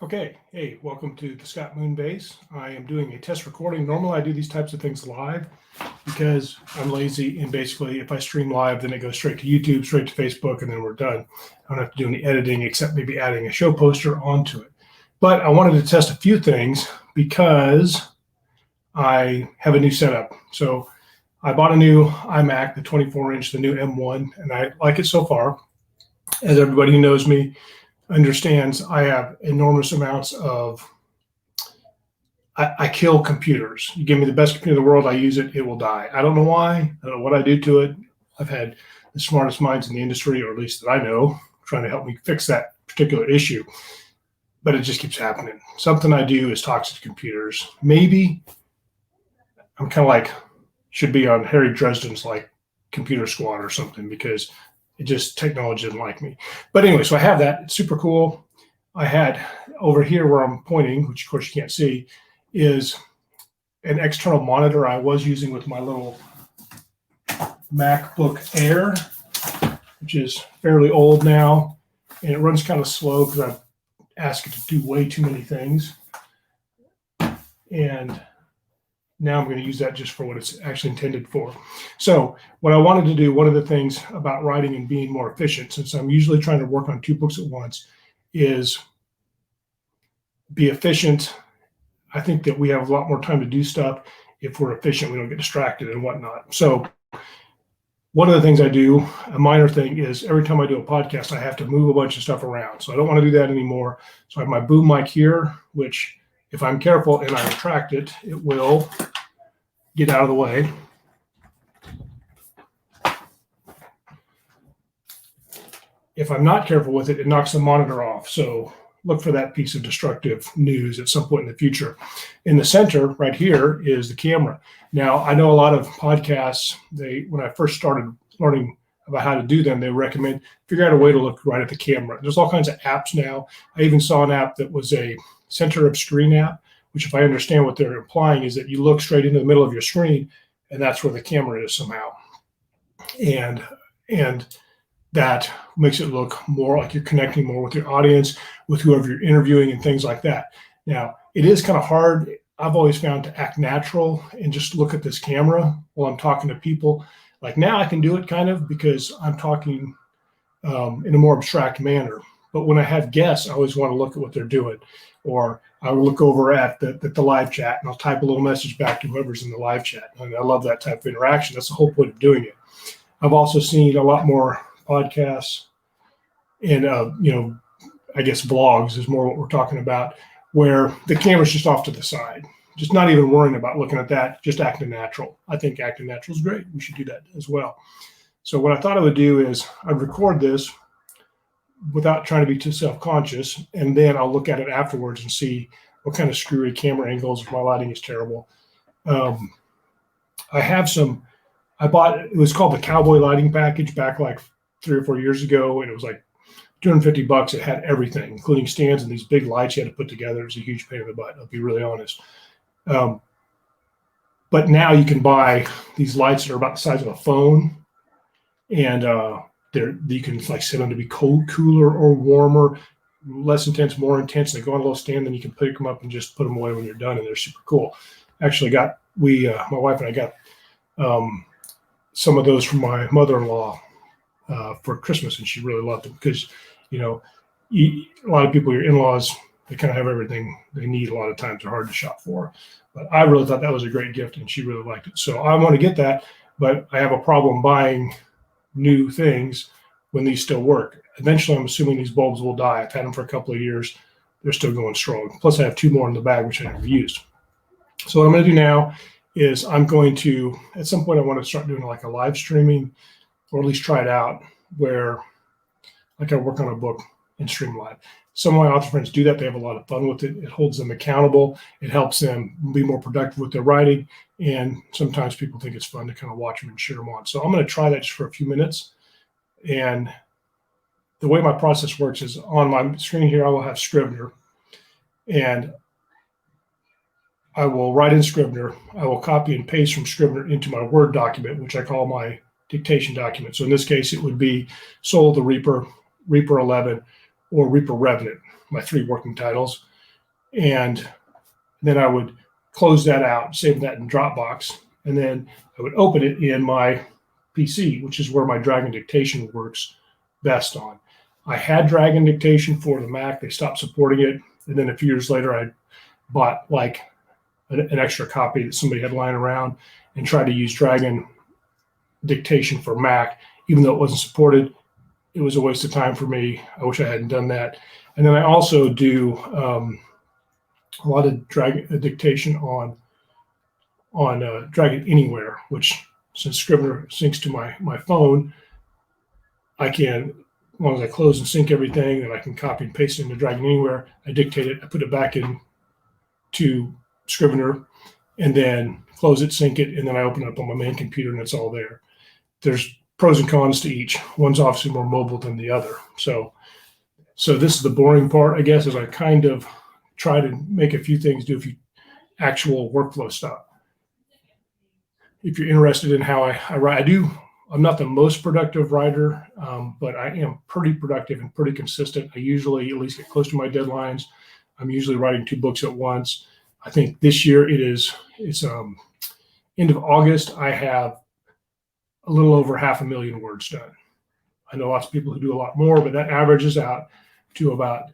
Okay, hey, welcome to the Scott Moon Base. I am doing a test recording. Normally I do these types of things live because I'm lazy, and basically if I stream live, then it goes straight to YouTube, straight to Facebook, and then we're done. I don't have to do any editing except maybe adding a show poster onto it. But I wanted to test a few things because I have a new setup. So I bought a new iMac, the 24-inch, the new M1, and I like it so far. As everybody who knows me understands, I have enormous amounts of, I kill computers. You give me the best computer in the world, I use it, it will die. I don't know why. I don't know what I do to it. I've had the smartest minds in the industry, or at least that I know, trying to help me fix that particular issue. But it just keeps happening. Something I do is toxic to computers. Maybe I'm kind of like, should be on Harry Dresden's like computer squad or something, because it just, technology didn't like me. But anyway, so I have that. It's super cool. I had over here where I'm pointing, which of course you can't see, is an external monitor I was using with my little MacBook Air, which is fairly old now, and it runs kind of slow because I've asked it to do way too many things. And now I'm going to use that just for what it's actually intended for. So what I wanted to do, one of the things about writing and being more efficient, since I'm usually trying to work on two books at once, is be efficient. I think that we have a lot more time to do stuff if we're efficient. We don't get distracted and whatnot. So one of the things I do, a minor thing, is every time I do a podcast, I have to move a bunch of stuff around. So I don't want to do that anymore. So I have my boom mic here, which if I'm careful and I retract it, it will get out of the way. If I'm not careful with it, it knocks the monitor off. So look for that piece of destructive news at some point in the future. In the center right here is the camera. Now, I know a lot of podcasts, when I first started learning about how to do them, they recommend figure out a way to look right at the camera. There's all kinds of apps now. I even saw an app that was a center of screen app, which, if I understand what they're implying, is that you look straight into the middle of your screen, and that's where the camera is somehow. And that makes it look more like you're connecting more with your audience, with whoever you're interviewing and things like that. Now, it is kind of hard, I've always found, to act natural and just look at this camera while I'm talking to people. Like now I can do it kind of because I'm talking in a more abstract manner. But when I have guests, I always want to look at what they're doing. Or I will look over at the live chat and I'll type a little message back to whoever's in the live chat. And I love that type of interaction. That's the whole point of doing it. I've also seen a lot more podcasts and, I guess vlogs is more what we're talking about, where the camera's just off to the side, just not even worrying about looking at that, just acting natural. I think acting natural is great. We should do that as well. So what I thought I would do is I'd record this without trying to be too self-conscious, and then I'll look at it afterwards and see what kind of screwy camera angles if my lighting is terrible. I have some, it was called the Cowboy Lighting Package back like 3 or 4 years ago, and it was like $250. It had everything, including stands and these big lights you had to put together. It was a huge pain in the butt, I'll be really honest. But now you can buy these lights that are about the size of a phone, and you can like set them to be cold, cooler or warmer, less intense, more intense. They go on a little stand, then you can pick them up and just put them away when you're done, and they're super cool. Actually, my wife and I got some of those from my mother-in-law for Christmas, and she really loved them because, a lot of people, your in-laws, they kind of have everything they need. A lot of times they're hard to shop for, but I really thought that was a great gift, and she really liked it. So I want to get that, but I have a problem buying new things when these still work. Eventually, I'm assuming these bulbs will die. I've had them for a couple of years. They're still going strong. Plus, I have 2 more in the bag, which I never used. So what I'm going to do now is I'm going to, at some point, I want to start doing like a live streaming, or at least try it out, where like I work on a book and stream live. Some of my author friends do that. They have a lot of fun with it. It holds them accountable. It helps them be more productive with their writing. And sometimes people think it's fun to kind of watch them and cheer them on. So I'm going to try that just for a few minutes. And the way my process works is on my screen here, I will have Scrivener. And I will write in Scrivener. I will copy and paste from Scrivener into my Word document, which I call my dictation document. So in this case, it would be Soul the Reaper, Reaper 11, or Reaper Revenant, my 3 working titles. And then I would close that out, save that in Dropbox, and then I would open it in my PC, which is where my Dragon dictation works best on. I had Dragon dictation for the Mac. They stopped supporting it. And then a few years later, I bought like an extra copy that somebody had lying around and tried to use Dragon dictation for Mac, even though it wasn't supported. It was a waste of time for me. I wish I hadn't done that. And then I also do a lot of Dragon dictation on Dragon Anywhere, which since Scrivener syncs to my phone, I can, as long as I close and sync everything, then I can copy and paste it into Dragon Anywhere. I dictate it, I put it back in to Scrivener, and then close it, sync it, and then I open it up on my main computer, and it's all there. There's pros and cons to each. One's obviously more mobile than the other. So this is the boring part, I guess, is I kind of try to make a few things, do a few actual workflow stuff. If you're interested in how I write, I'm not the most productive writer, but I am pretty productive and pretty consistent. I usually at least get close to my deadlines. I'm usually writing 2 books at once. I think this year it's end of August. I have a little over 500,000 words done. I know lots of people who do a lot more, but that averages out to about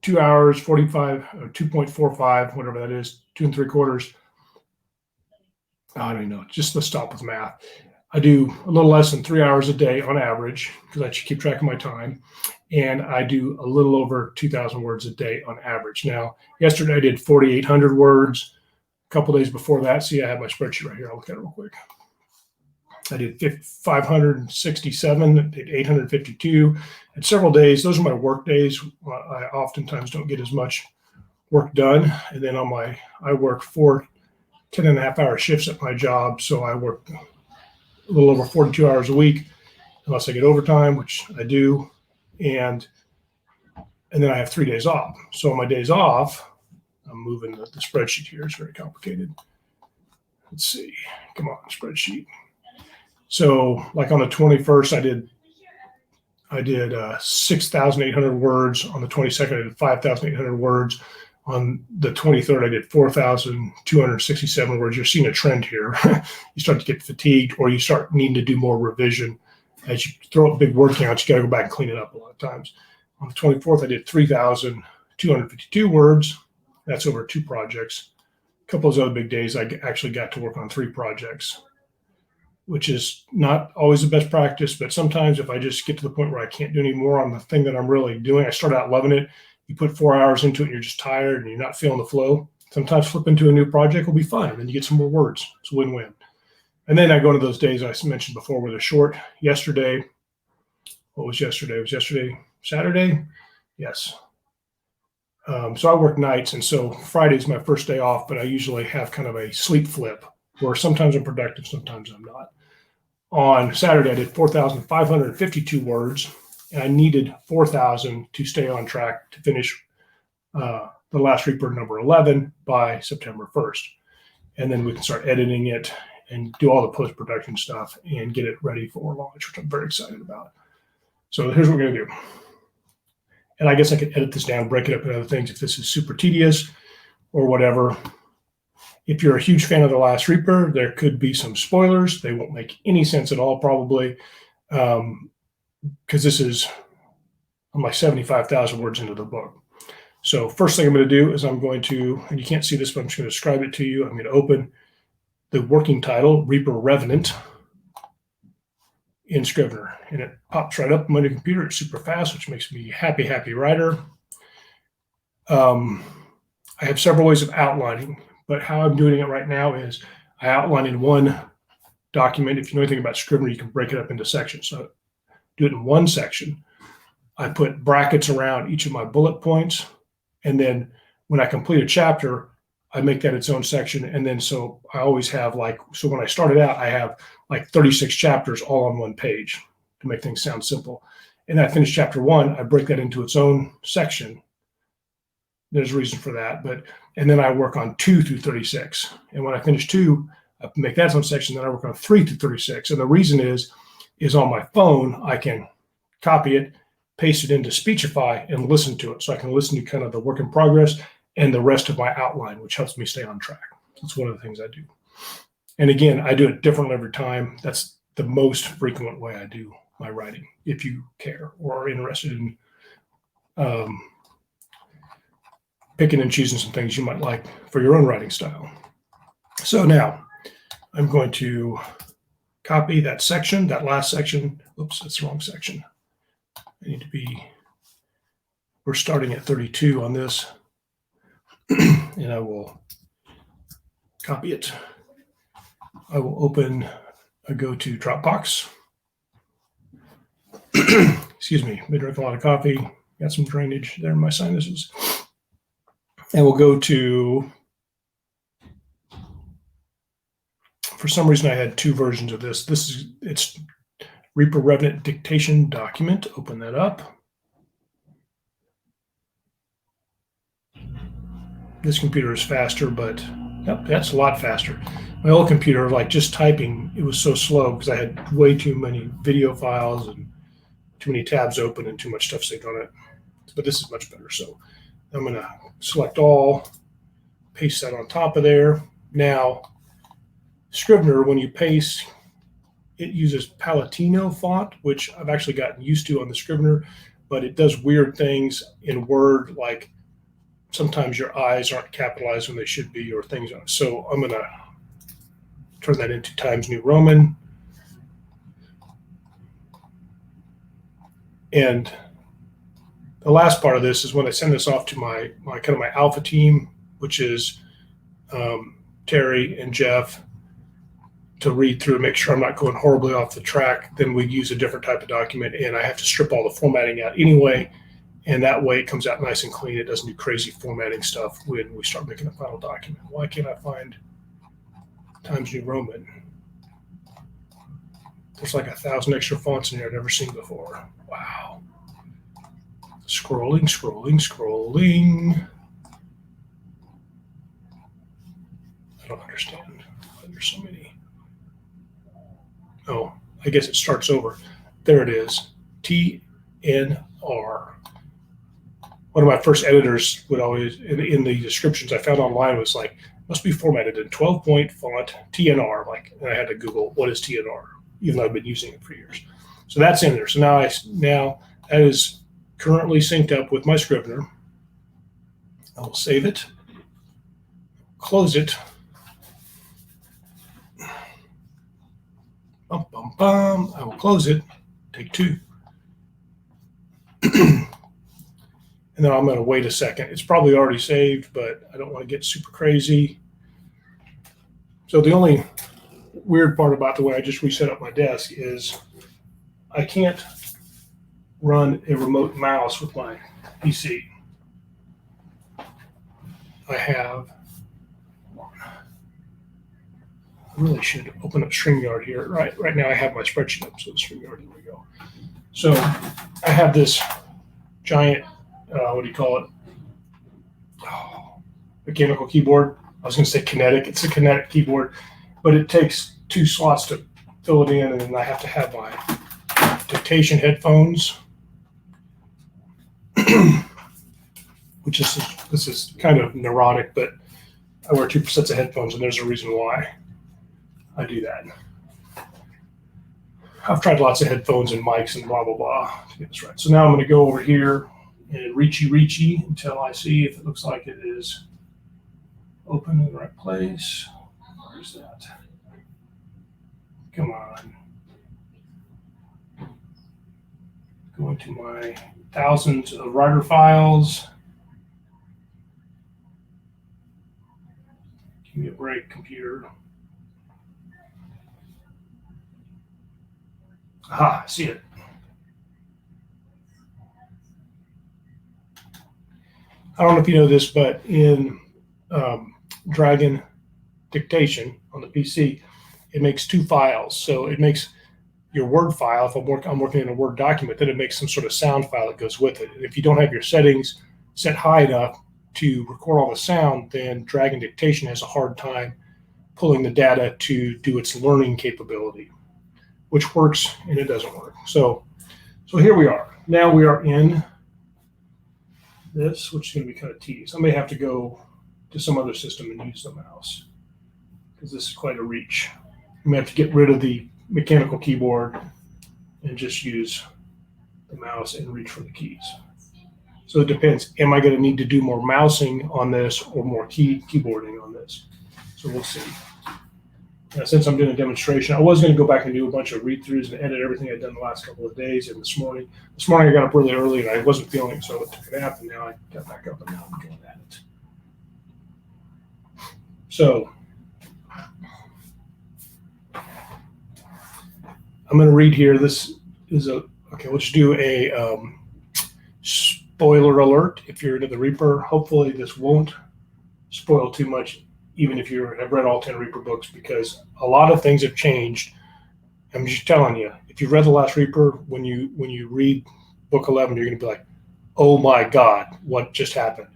2 hours, 45 or 2.45, whatever that is, 2 3/4. I don't know. Just let's stop with math. I do a little less than 3 hours a day on average because I should keep track of my time. And I do a little over 2,000 words a day on average. Now, yesterday I did 4,800 words. A couple days before that, see, I have my spreadsheet right here. I'll look at it real quick. I did 567, did 852. And several days, those are my work days. I oftentimes don't get as much work done. And then I work 4 10.5-hour shifts at my job. So I work a little over 42 hours a week, unless I get overtime, which I do. And then I have 3 days off. So on my days off, I'm moving the spreadsheet here. It's very complicated. Let's see. Come on, spreadsheet. So like on the 21st, I did 6,800 words. On the 22nd, I did 5,800 words. On the 23rd, I did 4,267 words. You're seeing a trend here. You start to get fatigued, or you start needing to do more revision. As you throw up big word counts, you got to go back and clean it up a lot of times. On the 24th, I did 3,252 words. That's over 2 projects. A couple of those other big days, I actually got to work on 3 projects, which is not always the best practice. But sometimes if I just get to the point where I can't do any more on the thing that I'm really doing, I start out loving it. You put 4 hours into it and you're just tired and you're not feeling the flow. Sometimes flip into a new project will be fun, and then you get some more words. It's a win-win. And then I go into those days I mentioned before where they're short. Yesterday, what was yesterday? Was yesterday Saturday? Yes. So I work nights, and so Friday's my first day off, but I usually have kind of a sleep flip where sometimes I'm productive, sometimes I'm not. On Saturday, I did 4,552 words, and I needed 4,000 to stay on track to finish The Last Reaper number 11 by September 1st. And then we can start editing it and do all the post-production stuff and get it ready for launch, which I'm very excited about. So here's what we're going to do. And I guess I could edit this down, break it up into other things if this is super tedious or whatever. If you're a huge fan of The Last Reaper, there could be some spoilers. They won't make any sense at all, probably, because I'm like 75,000 words into the book. So first thing I'm going to do is I'm going to, and you can't see this, but I'm just going to describe it to you. I'm going to open the working title, Reaper Revenant, in Scrivener, and it pops right up on my computer. It's super fast, which makes me happy writer. I have several ways of outlining, but how I'm doing it right now is I outline in one document. If you know anything about Scrivener, you can break it up into sections. So do it in one section. I put brackets around each of my bullet points, and then when I complete a chapter, I make that its own section. And then so I always have so when I started out, I have like 36 chapters all on one page to make things sound simple. And I finish chapter 1, I break that into its own section. There's a reason for that. And then I work on 2 through 36. And when I finish 2, I make that its own section. Then I work on 3 through 36. And the reason is on my phone, I can copy it, paste it into Speechify, and listen to it. So I can listen to kind of the work in progress and the rest of my outline, which helps me stay on track. That's one of the things I do. And again, I do it differently every time. That's the most frequent way I do my writing, if you care or are interested in picking and choosing some things you might like for your own writing style. So now I'm going to copy that section, that last section. Oops, that's the wrong section. We're starting at 32 on this, and I will copy it. I will go to Dropbox. Excuse me, been drinking a lot of coffee, got some drainage there in my sinuses. And we'll go to, for some reason I had two versions of this. It's Reaper Revenant dictation document. Open that up. This computer is faster, but yep, that's a lot faster. My old computer, like just typing, it was so slow because I had way too many video files and too many tabs open and too much stuff saved on it. But this is much better. So I'm going to select all, paste that on top of there. Now, Scrivener, when you paste, it uses Palatino font, which I've actually gotten used to on the Scrivener, but it does weird things in Word, like sometimes your I's aren't capitalized when they should be, or things. So I'm going to turn that into Times New Roman. And the last part of this is when I send this off to my kind of my alpha team, which is Terry and Jeff, to read through, make sure I'm not going horribly off the track. Then we use a different type of document, and I have to strip all the formatting out anyway. And that way it comes out nice and clean. It doesn't do crazy formatting stuff when we start making a final document. Why can't I find Times New Roman? There's like 1,000 extra fonts in there I've never seen before. Wow. Scrolling. I don't understand why there's so many. Oh, I guess it starts over. There it is. TNR. One of my first editors would always, in the descriptions I found online, was like, must be formatted in 12-point font TNR. And I had to Google what is TNR, even though I've been using it for years. So that's in there. So now that is currently synced up with my Scrivener. I will save it, close it. I will close it. Take two. And then I'm going to wait a second. It's probably already saved, but I don't want to get super crazy. So the only weird part about the way I just reset up my desk is I can't run a remote mouse with my PC. I really should open up StreamYard here. Right now I have my spreadsheet up, so StreamYard, here we go. So I have this giant, what do you call it? Mechanical keyboard. I was going to say kinetic. It's a kinetic keyboard, but it takes 2 slots to fill it in, and then I have to have my dictation headphones, which this is kind of neurotic, but I wear 2 sets of headphones, and there's a reason why I do that. I've tried lots of headphones and mics and blah, blah, blah to get this right. So now I'm going to go over here and reachy until I see if it looks like it is open in the right place. Where's that? Come on. Go into my thousands of writer files. Give me a break, computer. Aha, I see it. I don't know if you know this, but in Dragon Dictation on the PC, it makes 2 files. So it makes your Word file, if I'm working in a Word document, then it makes some sort of sound file that goes with it. And if you don't have your settings set high enough to record all the sound, then Dragon Dictation has a hard time pulling the data to do its learning capability, which works and it doesn't work. So here we are. Now we are in this, which is going to be kind of tedious. I may have to go to some other system and use the mouse because this is quite a reach. I may have to get rid of the mechanical keyboard and just use the mouse and reach for the keys. So it depends. Am I going to need to do more mousing on this or more keyboarding on this? So we'll see. Since I'm doing a demonstration, I was going to go back and do a bunch of read-throughs and edit everything I'd done the last couple of days. And this morning I got up really early and I wasn't feeling it, so I took a nap, and now I got back up and now I'm going at it. So I'm going to read here. This is okay, let's do a spoiler alert. If you're into the Reaper, hopefully this won't spoil too much, even if you have read all 10 Reaper books, because a lot of things have changed. I'm just telling you, if you've read the last Reaper, when you read book 11, you're going to be like, oh my God, what just happened?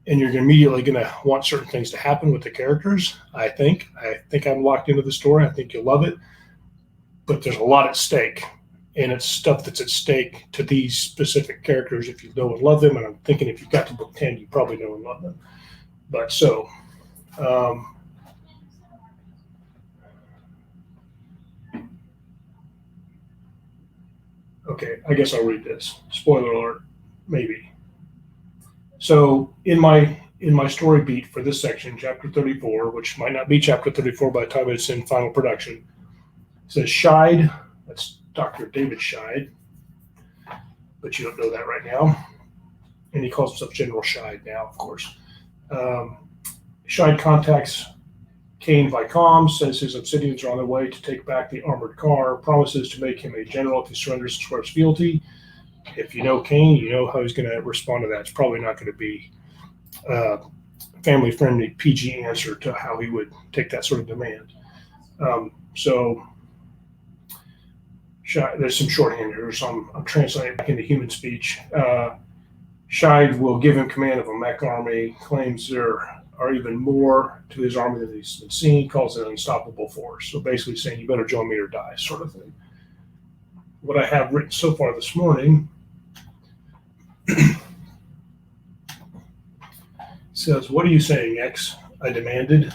And you're immediately going to want certain things to happen with the characters. I think I'm locked into the story. I think you'll love it, but there's a lot at stake, and it's stuff that's at stake to these specific characters if you know and love them. And I'm thinking if you got to book 10, you probably know and love them. But so, okay, I guess I'll read this. Spoiler alert, maybe. So in my story beat for this section, chapter 34, which might not be chapter 34 by the time it's in final production, it says Scheid, that's Dr. David Scheid, but you don't know that right now. And he calls himself General Scheid now, of course. Scheid contacts Kane by comms, says his Obsidians are on their way to take back the armored car, promises to make him a general if he surrenders and swears fealty. If you know Kane, you know how he's going to respond to that. It's probably not going to be a family-friendly PG answer to how he would take that sort of demand. So there's some shorthand here, so I'm translating back into human speech. Scheid will give him command of a mech army, claims there are even more to his army than he's been seen, calls it an unstoppable force. So basically saying you better join me or die, sort of thing. What I have written so far this morning says, what are you saying, X? I demanded.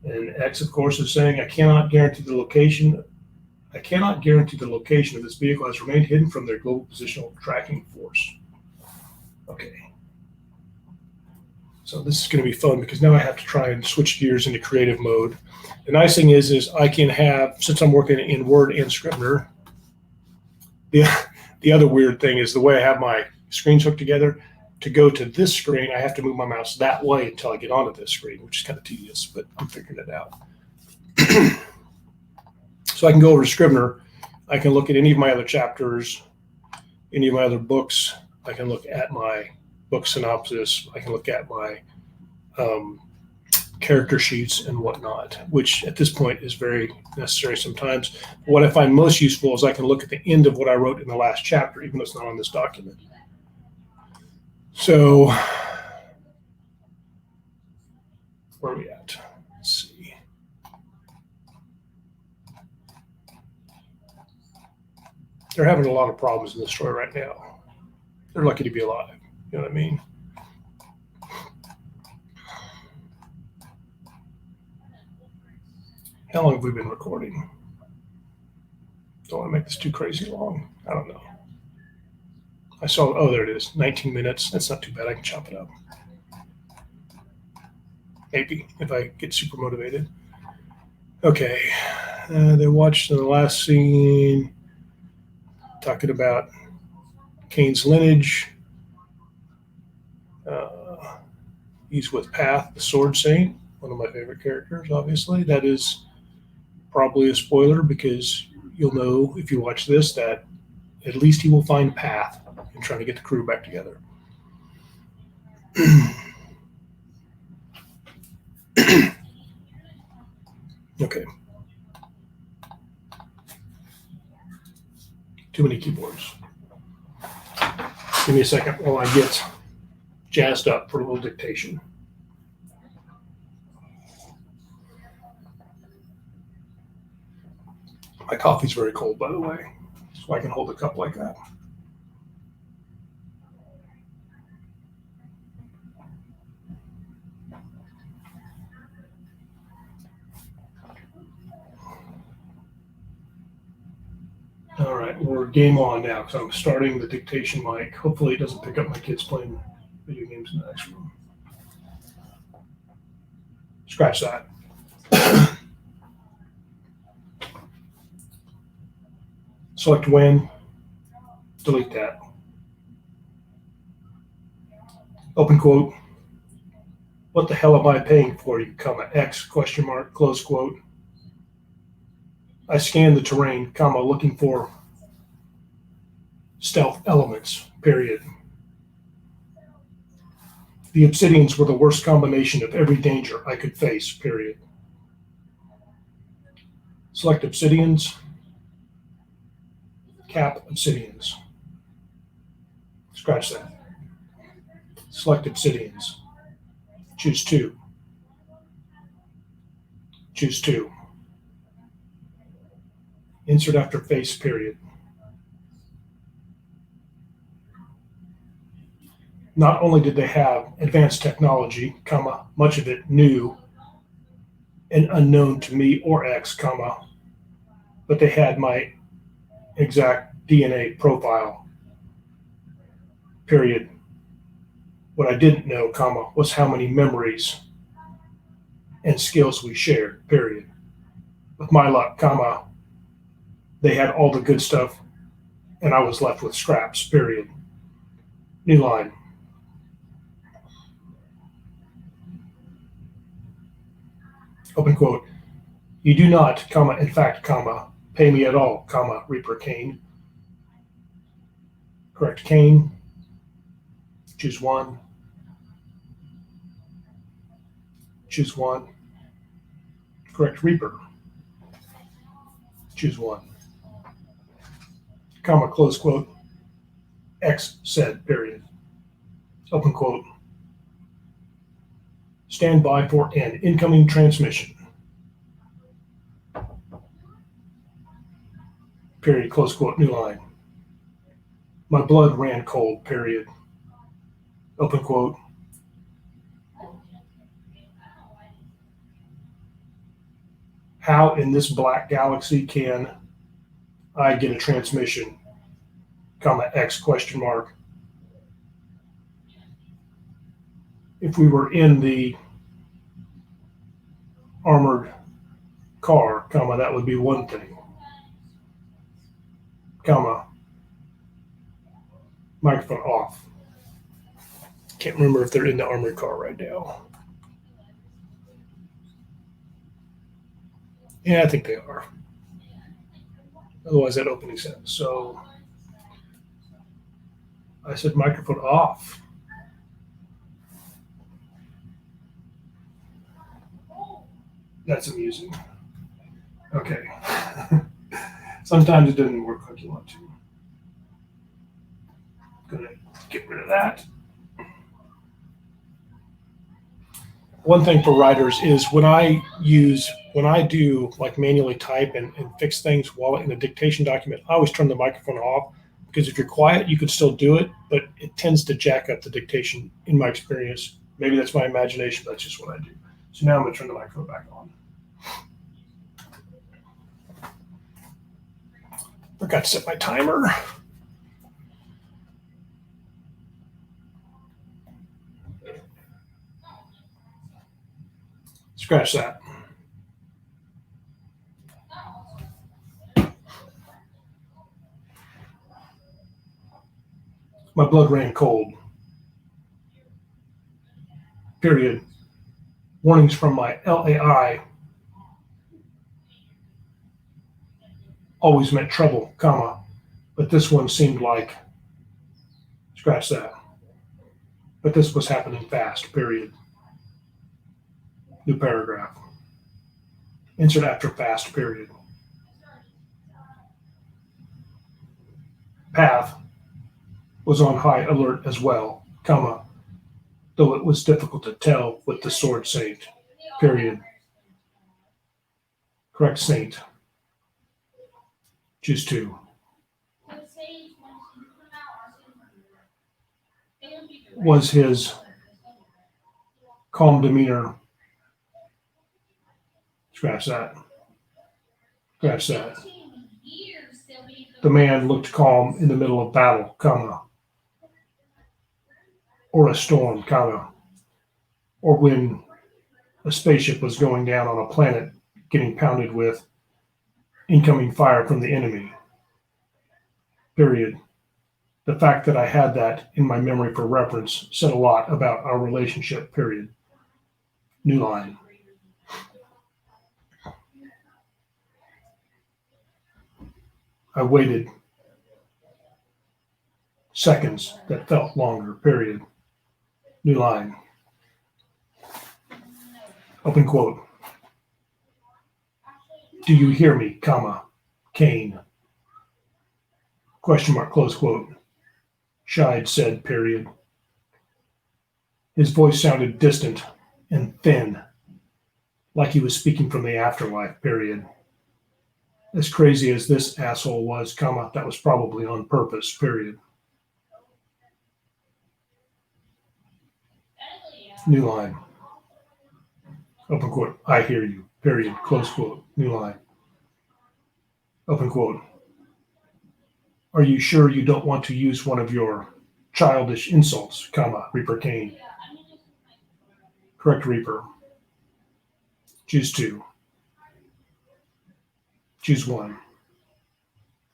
And X, of course, is saying, I cannot guarantee the location of this vehicle has remained hidden from their global positional tracking force. Okay. So this is going to be fun because now I have to try and switch gears into creative mode. The nice thing is I can have, since I'm working in Word and Scrivener, the other weird thing is the way I have my screens hooked together. To go to this screen, I have to move my mouse that way until I get onto this screen, which is kind of tedious, but I'm figuring it out. So I can go over to Scrivener. I can look at any of my other chapters, any of my other books. I can look at my book synopsis. I can look at my character sheets and whatnot, which at this point is very necessary sometimes. What I find most useful is I can look at the end of what I wrote in the last chapter, even though it's not on this document. So where are we at? Let's see. They're having a lot of problems in this story right now. They're lucky to be alive. You know what I mean? How long have we been recording? Don't want to make this too crazy long. I don't know. I saw, oh, there it is, 19 minutes. That's not too bad. I can chop it up. Maybe, if I get super motivated. Okay. They watched the last scene talking about Kane's lineage. He's with Path, the Sword Saint, one of my favorite characters, obviously. That is probably a spoiler because you'll know if you watch this that at least he will find Path in trying to get the crew back together. Okay. Too many keyboards. Give me a second while I get jazzed up for a little dictation. My coffee's very cold, by the way, so I can hold a cup like that. All right, we're game on now because I'm starting the dictation mic. Hopefully it doesn't pick up my kids playing video games in the next room. Scratch that. Select when, delete that. Open quote. What the hell am I paying for you, comma, X, question mark, close quote. I scanned the terrain, comma, looking for stealth elements, period. The obsidians were the worst combination of every danger I could face, period. Select obsidians, cap obsidians. Scratch that. Select obsidians. Choose 2. Choose 2. Insert after face, period. Not only did they have advanced technology, comma, much of it new and unknown to me or X, comma, but they had my exact DNA profile, period. What I didn't know, comma, was how many memories and skills we shared, period. With my luck, comma, they had all the good stuff and I was left with scraps, period. New line. Open quote. You do not, comma, in fact, comma, pay me at all, comma, Reaper Cain. Correct Cain. Choose 1. Choose 1. Correct Reaper. Choose 1. Comma, close quote. X said, period. Open quote. Stand by for an incoming transmission. Period, close quote, new line. My blood ran cold, period. Open quote. How in this black galaxy can I get a transmission, comma, X question mark. If we were in the armored car, comma, that would be one thing, comma, microphone off. Can't remember if they're in the armored car right now. Yeah, I think they are. Otherwise, that opening sentence. So I said microphone off. That's amusing. Okay. Sometimes it doesn't work like you want to. Gonna get rid of that. One thing for writers is when I do like manually type and fix things while in a dictation document, I always turn the microphone off because if you're quiet, you could still do it, but it tends to jack up the dictation in my experience. Maybe that's my imagination, but that's just what I do. So now I'm gonna turn the microphone back on. Forgot to set my timer. Scratch that. My blood ran cold. Period. Warnings from my LAI always meant trouble, comma, but this one seemed like, scratch that. But this was happening fast, period. New paragraph. Insert after fast, period. Path was on high alert as well, comma, though it was difficult to tell with the sword saint, period. Correct saint. Choose 2. Was his calm demeanor, scratch that, scratch that. The man looked calm in the middle of battle, comma, or a storm, comma, or when a spaceship was going down on a planet getting pounded with incoming fire from the enemy, period. The fact that I had that in my memory for reference said a lot about our relationship, period. New line. I waited seconds that felt longer, period. New line. Open quote. Do you hear me, comma, Kane? Question mark, close quote. Scheid said, period. His voice sounded distant and thin, like he was speaking from the afterlife, period. As crazy as this asshole was, comma, that was probably on purpose, period. New line. Open quote. I hear you, period, close quote. New line. Open quote. Are you sure you don't want to use one of your childish insults, comma, Reaper Kane? Correct, Reaper. Choose 2. Choose 1.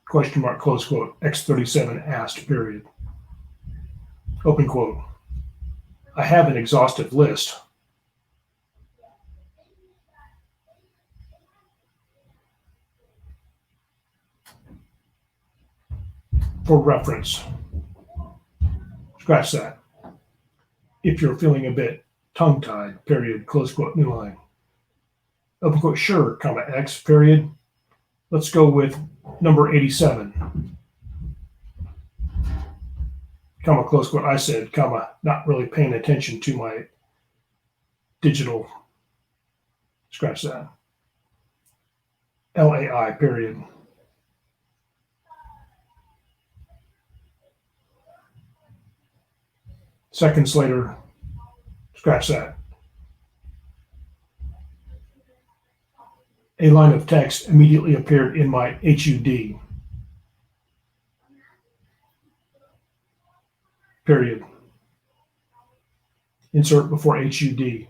Question mark, close quote. X37 asked, period. Open quote. I have an exhaustive list. For reference. Scratch that. If you're feeling a bit tongue-tied, period, close quote, new line. Open quote, sure, comma, X, period. Let's go with number 87. Comma, close quote, I said, comma, not really paying attention to my digital, scratch that. LAI, period. Seconds later, scratch that. A line of text immediately appeared in my HUD. Period. Insert before HUD.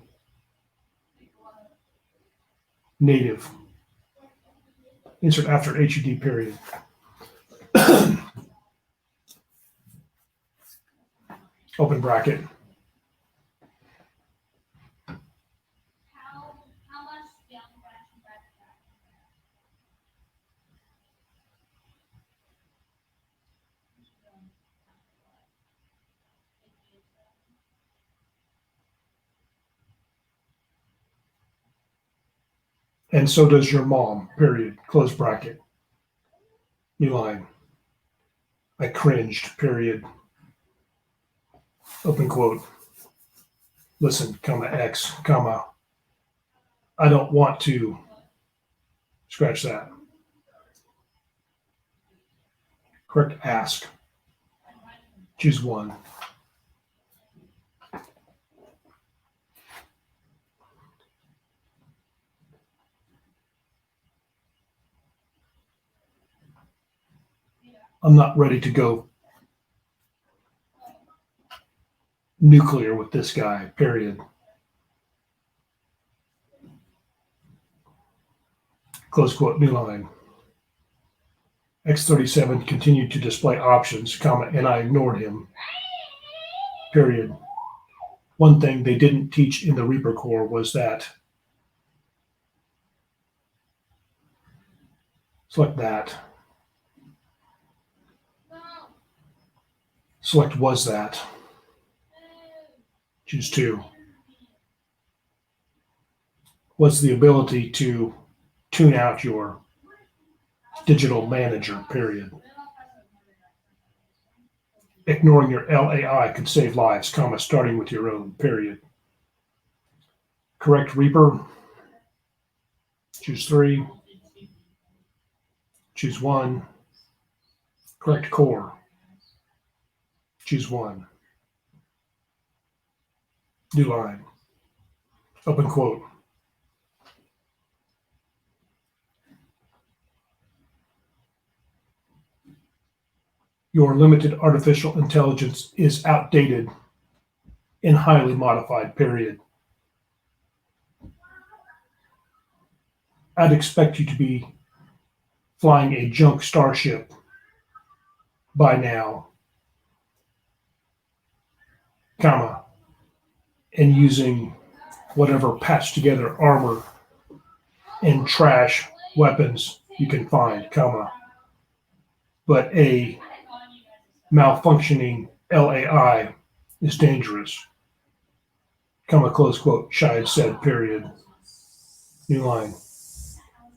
Native. Insert after HUD, period. Open bracket. And so does your mom, period. Close bracket. New line. I cringed, period. Open quote. Listen, comma, X, comma. I don't want to. Scratch that. Correct, ask. Choose 1. I'm not ready to go nuclear with this guy, period. Close quote, new line. X37 continued to display options, comma, and I ignored him, period. One thing they didn't teach in the Reaper Corps was that. Select that. Select was that. Choose 2. Was the ability to tune out your digital manager, period. Ignoring your LAI could save lives, comma, starting with your own, period. Correct, Reaper. Choose 3. Choose 1. Correct, Core. Choose 1. New line. Open quote. your limited artificial intelligence is outdated and highly modified, period. I'd expect you to be flying a junk starship by now, comma, and using whatever patched together armor and trash weapons you can find, comma. But a malfunctioning LAI is dangerous, comma, close quote, Scheid said, period. New line,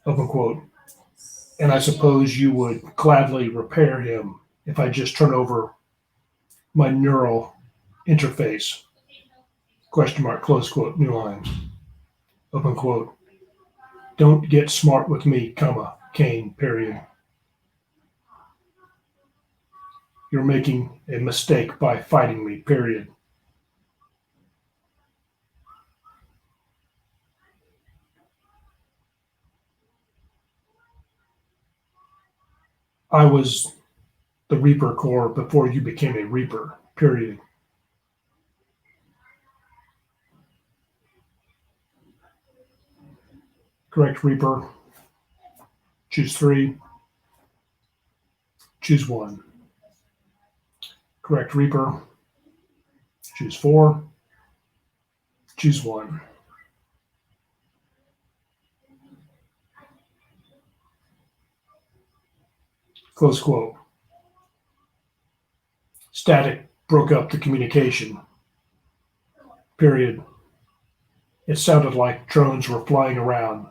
open quote. And I suppose you would gladly repair him if I just turn over my neural interface, question mark, close quote, new line, open quote. Don't get smart with me, comma, Kane, period. You're making a mistake by fighting me, period. I was the Reaper Corps before you became a Reaper, period. Correct Reaper. Choose 3. Choose 1. Correct Reaper. Choose 4. Choose 1. Close quote. Static broke up the communication, period. It sounded like drones were flying around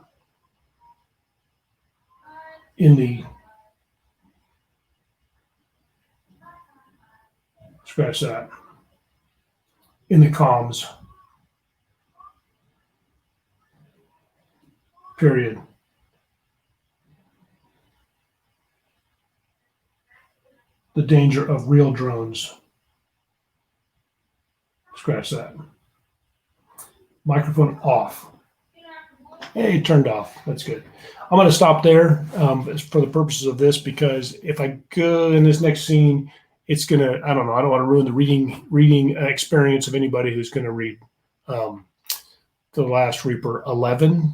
in the, scratch that, in the comms, period. The danger of real drones, scratch that. Microphone off. Hey, turned off. That's good. I'm going to stop there for the purposes of this, because if I go in this next scene, it's going to, I don't know, I don't want to ruin the reading experience of anybody who's going to read The Last Reaper 11.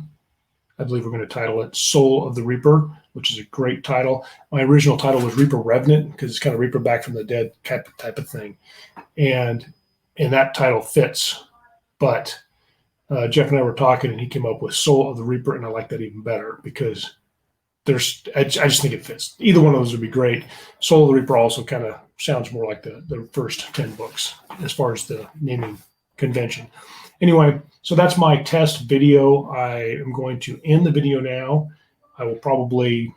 I believe we're going to title it Soul of the Reaper, which is a great title. My original title was Reaper Revenant, because it's kind of Reaper back from the dead type of thing. And that title fits. But Jeff and I were talking, and he came up with Soul of the Reaper, and I like that even better, because I just think it fits. Either one of those would be great. Soul of the Reaper also kind of sounds more like the first 10 books as far as the naming convention. Anyway, so that's my test video. I am going to end the video now. I will probably,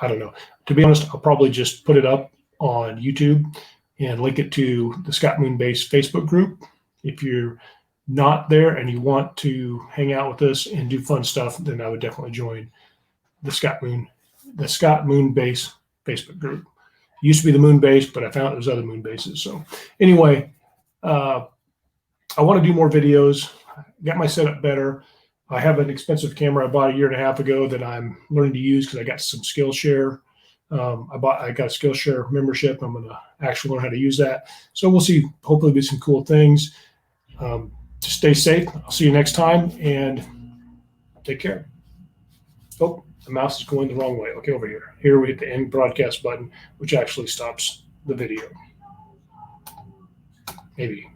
I don't know, to be honest, I'll probably just put it up on YouTube and link it to the Scott Moon Base Facebook group. If you're not there and you want to hang out with us and do fun stuff, then I would definitely join the Scott Moon Base Facebook group. It used to be the Moon Base, but I found there's other Moon Bases. So anyway, I want to do more videos. Got my setup better. I have an expensive camera I bought a year and a half ago that I'm learning to use because I got some Skillshare. I got a Skillshare membership. I'm going to actually learn how to use that. So we'll see. Hopefully, do some cool things. Just stay safe. I'll see you next time, and take care. Oh, the mouse is going the wrong way. Okay, over here. Here we hit the end broadcast button, which actually stops the video. Maybe.